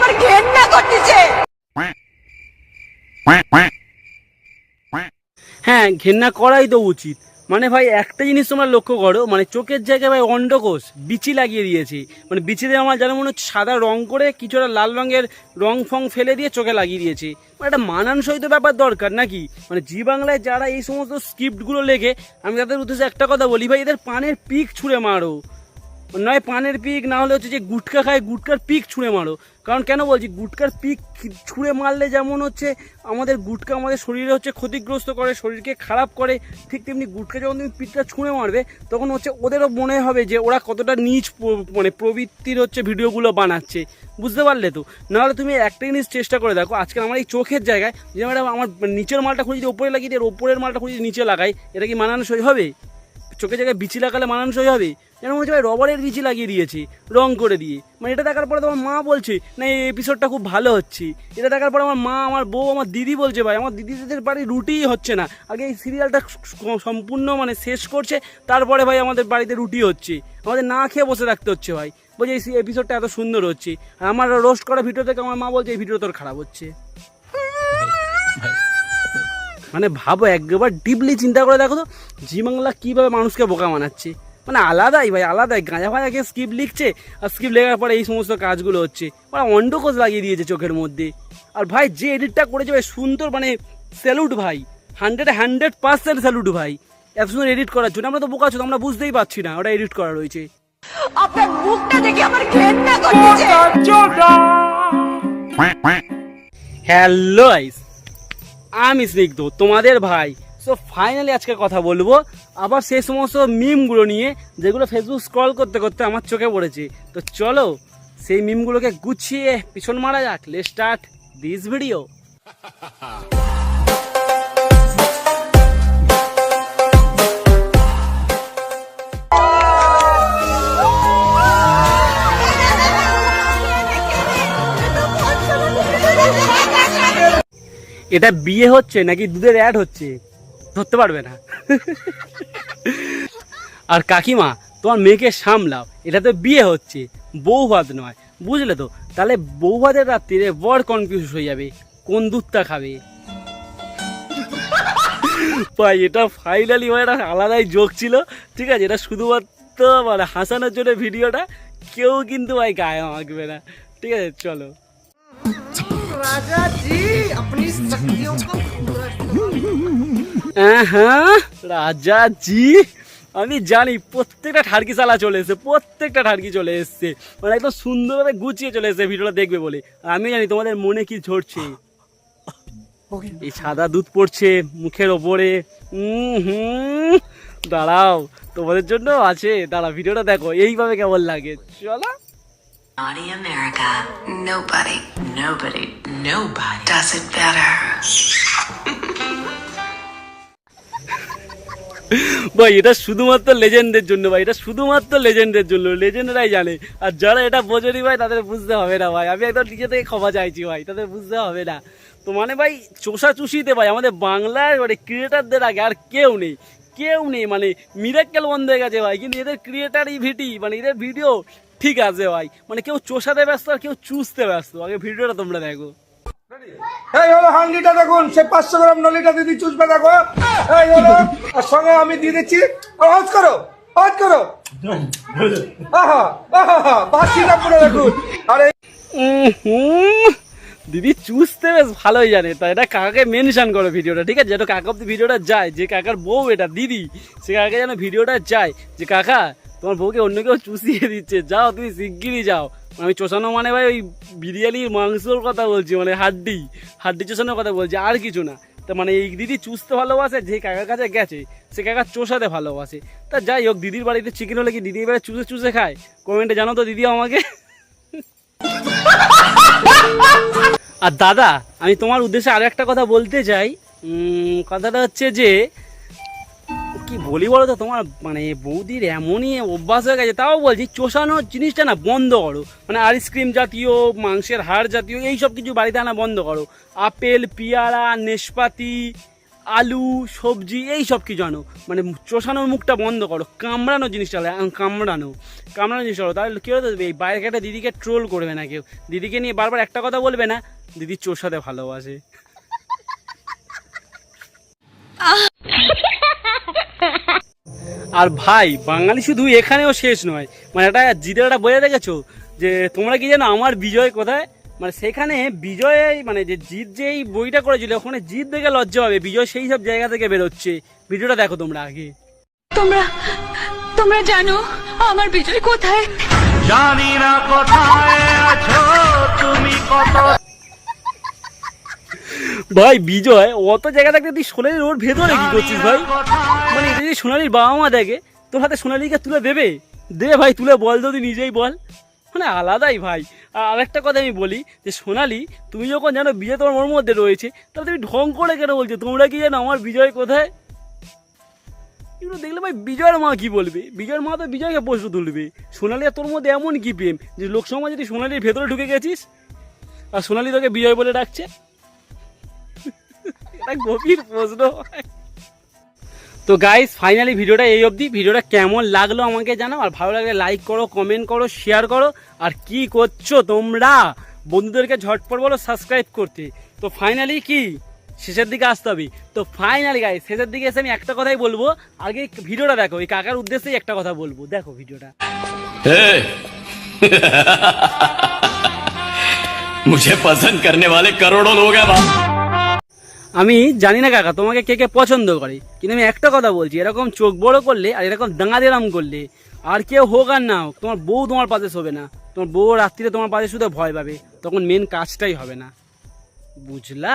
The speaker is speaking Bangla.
আমার ঘেন্না করতেছে। হ্যাঁ, ঘেন্না করাই তো উচিত। মানে ভাই একটা জিনিস তোমরা লক্ষ্য করো, মানে চোখের জায়গায় ভাই অন্ডকোষ বিচি লাগিয়ে দিয়েছে। মানে বিচিতে আমার যেন মনে হচ্ছে সাদা রং করে কিছুটা লাল রঙের রং ফং ফেলে দিয়ে চোখে লাগিয়ে দিয়েছে। মানে একটা মানানসই তো ব্যাপার দরকার নাকি? মানে জি বাংলায় যারা এই সমস্ত স্ক্রিপ্টগুলো লেখে, আমি তাদের উদ্দেশ্যে একটা কথা বলি, ভাই এদের পানের পিক ছুঁড়ে মারো। নয় পানের পিক, না হলে হচ্ছে যে গুটকা খায় গুটকার পিক ছুঁড়ে মারো। কারণ কেন বলছি, গুটকার পিক ছুঁড়ে মারলে যেমন হচ্ছে আমাদের গুটকা আমাদের শরীরে হচ্ছে ক্ষতিগ্রস্ত করে, শরীরকে খারাপ করে, ঠিক তেমনি গুটকা যখন তুমি পিকটা ছুঁড়ে মারবে তখন হচ্ছে ওদেরও মনে হবে যে ওরা কতটা নীচ মানে প্রবৃত্তির হচ্ছে ভিডিওগুলো বানাচ্ছে। বুঝতে পারলে তো? নাহলে তুমি একটা জিনিস চেষ্টা করে দেখো, আজকে আমার এই চোখের জায়গায় যে আমার নিচের মালটা খুঁজে যদি ওপরে লাগিয়ে দিই, ওপরের মালটা খুঁজে নিচে লাগাই, এটা কি মানানসই হবে? চোখের জায়গায় বিচি লাগালে মানানসই হবে? যেন মনে হচ্ছে ভাই রবারের বিচি লাগিয়ে দিয়েছি রং করে দিয়ে। মানে এটা দেখার পরে তোমার মা বলছে না এই এপিসোডটা খুব ভালো হচ্ছে। এটা দেখার পরে আমার মা, আমার বউ, আমার দিদি বলছে ভাই আমার দিদিদের বাড়ি রুটিই হচ্ছে না। আগে এই সিরিয়ালটা সম্পূর্ণ মানে শেষ করছে, তারপরে ভাই আমাদের বাড়িতে রুটি হচ্ছে। আমাদের না খেয়ে বসে রাখতে হচ্ছে ভাই। বলছে এই এপিসোডটা এত সুন্দর হচ্ছে, আর আমার রোস্ট করা ভিডিও থেকে আমার মা বলছে এই ভিডিও তোর খারাপ হচ্ছে। মানে ভাবো, একবার ডিপলি চিন্তা করে দেখো তো, জি বাংলা কীভাবে মানুষকে বোকা বানাচ্ছে। মানে আলাদাই ভাই, আলাদাই। গাঁজা ফাঁজা স্ক্রিপ্ট লিখছে, আর স্ক্রিপ্ট লেখার পরে এই সমস্ত কাজগুলো হচ্ছে। মানে অন্ডকোষ লাগিয়ে দিয়েছে চোখের মধ্যে। আর ভাই যে এডিটটা করেছে ভাই সুন্দর, মানে স্যালুট ভাই, 100% স্যালুট ভাই, এত সুন্দর এডিট করার জন্য। আমরা তো বোকা ছিল, আমরা বুঝতেই পারছি না ওটা এডিট করা রয়েছে। আপনার মুখটা দেখে আমার ঘেন্না করতেছে। হ্যালো গাইস, আমি স্নিগ্ধ, তোমাদের ভাই। সো ফাইনালি আজকে কথা বলবো আবার সেই সমস্ত মিমগুলো নিয়ে যেগুলো ফেসবুক স্ক্রল করতে করতে আমার চোখে পড়েছে। তো চলো সেই মিমগুলোকে গুছিয়ে পিছন মারা যাক। Let's start this video. এটা বিয়ে হচ্ছে নাকি দুধের অ্যাড হচ্ছে ধরতে পারবে না। আর কাকিমা তোমার মেয়েকে সামলাও, এটা তো বিয়ে হচ্ছে, বউ ভাত নয়, বুঝলে তো? তাহলে বউ ভাতের রাত্রিরে বড় কনফিউজ হয়ে যাবে কোন দুধটা খাবে। ভাই এটা ফাইনালি ভাই একটা আলাদাই জোক ছিল, ঠিক আছে? এটা শুধুমাত্র মানে হাসানোর জন্য ভিডিওটা, কেউ কিন্তু ভাই গায়ে মাখবে না, ঠিক আছে? চলো। राजा जी अपनी शक्तियों को হ্যাঁ রাজা জি, আমি জানি প্রত্যেকটা ঠাড়কি চালা চলে এসছে, প্রত্যেকটা ঠাড়কি চলে এসছে, মানে একদম সুন্দরভাবে গুছিয়ে চলে এসছে ভিডিওটা দেখবে বলে। আর আমি জানি তোমাদের মনে কি ঝরছে। এই সাদা দুধ পড়ছে মুখের ওপরে। দাঁড়াও, তোমাদের জন্য আছে, দাঁড়া ভিডিওটা দেখো এইভাবে কেমন লাগে। চলো। Naughty America. Nobody does it better. ভাই এটা শুধুমাত্র লেজেন্ডের জন্য, ভাই এটা শুধুমাত্র লেজেন্ডের জন্য, লেজেন্ডরাই জানে। আর যারা এটা বোঝেনি ভাই তাদের বুঝতে হবে না ভাই, আমি একদম নিজে থেকে ক্ষমা চাইছি ভাই, তাদের বুঝতে হবে না। তো মানে ভাই চোষা চুষিতে ভাই আমাদের বাংলার মানে ক্রিয়েটারদের আগে আর কেউ নেই, কেউ নেই। মানে মিরাক্কেল বন্ধ হয়ে গেছে ভাই, কিন্তু এদের ক্রিয়েটারিভিটি মানে এদের ভিডিও ঠিক আছে ভাই। মানে কেউ চোষাতে ব্যস্ত আর কেউ চুষতে ব্যস্ত। আগে ভিডিওটা তোমরা দেখো। এই হলো হান্ডিটা দেখুন, সে 500 গ্রাম নলিটা দিদি চুষবে দেখো। এই হলো, আর সঙ্গে আমি দিয়ে দিচ্ছি, আওয়াজ করো, আওয়াজ করো। আহা আহা বাসিটা পুরো দেখুন। আরে দিদি চুষতে বেশ ভালোই জানে। তা এটা কাকাকে মেনশন করো ভিডিওটা, ঠিক আছে? যেটা কাকা অব্দি ভিডিওটা যায়, যে কাকার বউ এটা দিদি, সে কাকাকে যেন ভিডিওটা যায় যে কাকা তোমার বউকে অন্য কেউ চুষিয়ে দিচ্ছে, যাও তুমি শিগগিরই যাও। আমি চোষানো মানে ভাই ওই বিরিয়ানির মাংসর কথা বলছি, মানে হাড্ডি চোষানোর কথা বলছি, আর কিছু না। তা মানে এই দিদি চুষতে ভালোবাসে, যে কাকার কাছে গেছে সে কাকা চোষাতে ভালোবাসে। তা যাই হোক, দিদির বাড়িতে চিকেন হলে কি দিদি এবারে চুষে চুষে খায়? কমেন্টে জানো তো দিদি আমাকে। আর দাদা, আমি তোমার উদ্দেশ্যে আরো একটা কথা বলতে চাই। কথাটা হচ্ছে যে কি বলি বলো তো, তোমার মানে বৌদির এমনই অভ্যাস হয়ে গেছে, তাও বলছি চোষানোর জিনিসটা না বন্ধ করো। মানে আইসক্রিম জাতীয়, মাংসের হাড় জাতীয় এইসব কিছু বাড়িতে আনা বন্ধ করো। আপেল, পিয়ারা, নেশপাতি আলু সবজি এই সব কিছু আনো, মানে চোষানোর মুখটা বন্ধ করো, কামড়ানো জিনিসটা কামড়ানো জিনিসটা হলো, তাহলে কেউ তো এই বাইরে একটা দিদিকে ট্রোল করবে না কেউ, দিদিকে নিয়ে বারবার একটা কথা বলবে না, দিদি চোষাতে ভালোবাসে। আর ভাই বাঙালি শুধু এখানেও শেষ নয়, মানে একটা জিদেরটা বোঝা দেখেছো যে তোমরা কি জানো আমার বিজয় কোথায়, মানে সেখানে বিজয় মানে যে জিৎ যে এই বইটা করেছিল ওখানে জিৎ দেখে লজ্জা হবে, বিজয় সেই সব জায়গা থেকে বেরোচ্ছে। ভিডিওটা দেখো তোমরা আগে। তোমরা জানো আমার বিজয় কোথায়? জানি না কোথায় আছো তুমি কত। ভাই বিজয় অত জায়গা থাকতে তুই সোনালির ওর ভেতরে কি করছিস ভাই? মানে এটা যদি সোনালির বাবা মা দেখে তোর হাতে সোনালিকে তুলে দেবে? দে ভাই তুলে বল তো, তুই নিজেই বল। মানে আলাদাই ভাই। আর আরেকটা কথা আমি বলি যে সোনালি তুমি যখন জানো বিজয় তোমার ওর মধ্যে রয়েছে, তাহলে তুমি ঢং করে কেন বলছো তোমরা কি জানো আমার বিজয় কোথায়? এগুলো দেখলে ভাই বিজয়ের মা কি বলবে? বিজয়ের মা তো বিজয়কে প্রশ্ন তুলবে, সোনালি আর তোর মধ্যে এমন কি প্রেম যে লোকসভা যদি সোনালির ভেতরে ঢুকে গেছিস আর সোনালি তোকে বিজয় বলে ডাকছে? এটা গভীর প্রশ্ন। তো গাইস ফাইনালি ভিডিওটা এই অবধি। ভিডিওটা কেমন লাগলো আমাকে জানাও, আর ভালো লাগলে লাইক করো, কমেন্ট করো, শেয়ার করো। আর কি করছো তোমরা? বন্ধুদেরকে ঝটপট বলো সাবস্ক্রাইব করতে। তো ফাইনালি কি শেষের দিকে আসতে হবে। তো ফাইনালি গাইস শেষের দিকে এসে আমি একটা কথাই বলবো, আগে ভিডিওটা দেখো, এই কাকার উদ্দেশ্যেই একটা কথা বলবো, দেখো ভিডিওটা। मुझे पसंद करने वाले करोड़ों लोग हैं बाप। আমি জানি না কাকা তোমাকে কে কে পছন্দ করে, কিন্তু আমি একটা কথা বলছি, এরকম চোখ বড় করলে আর এরকম দাঁড়াদিরাম করলে আর কেউ হোক আর না হোক তোমার বউ তোমার পাশে শোবে না। তোমার বউ রাত্রিরে তোমার পাশে শুধু ভয় পাবে, তখন মেন কাজটাই হবে না, বুঝলা?